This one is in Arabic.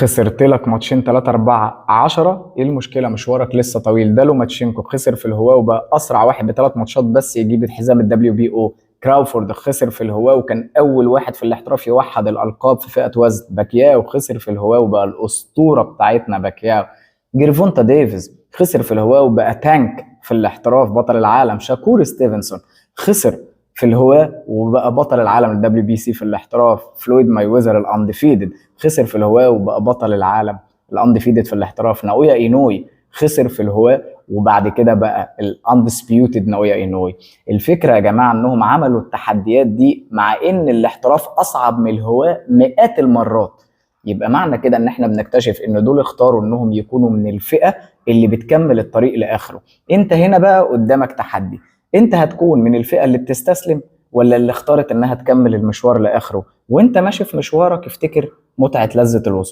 خسرت لك ماتشين 3 4 10. ايه المشكله؟ مشوارك لسه طويل. ده لوماتشينكو خسر في الهواه وبقى اسرع واحد ب3 ماتشات بس يجيب الحزام الدبليو بي او. كراوفورد خسر في الهواه وكان اول واحد في الاحتراف يوحد الالقاب في فئه وزن. باكياو خسر في الهواه وبقى الاسطوره بتاعتنا باكياو. جيرفونتا ديفيز خسر في الهواه وبقى تانك في الاحتراف بطل العالم. شاكور ستيفنسون خسر في الهواه وبقى بطل العالم الدبليو بي سي في الاحتراف. فلويد مايويزر الانديفيدد خسر في الهواه وبقى بطل العالم الانديفيدد في الاحتراف. ناويا اينوي خسر في الهواه وبعد كده بقى الاندسبيوتد ناويا اينوي. الفكره يا جماعه انهم عملوا التحديات دي مع ان الاحتراف اصعب من الهواه مئات المرات. يبقى معنى كده ان احنا بنكتشف ان دول اختاروا انهم يكونوا من الفئه اللي بتكمل الطريق لاخره. انت هنا بقى قدامك تحدي. انت هتكون من الفئه اللي بتستسلم ولا اللي اختارت انها تكمل المشوار لاخره؟ وانت ماشي في مشوارك افتكر متعه لذه الوصول.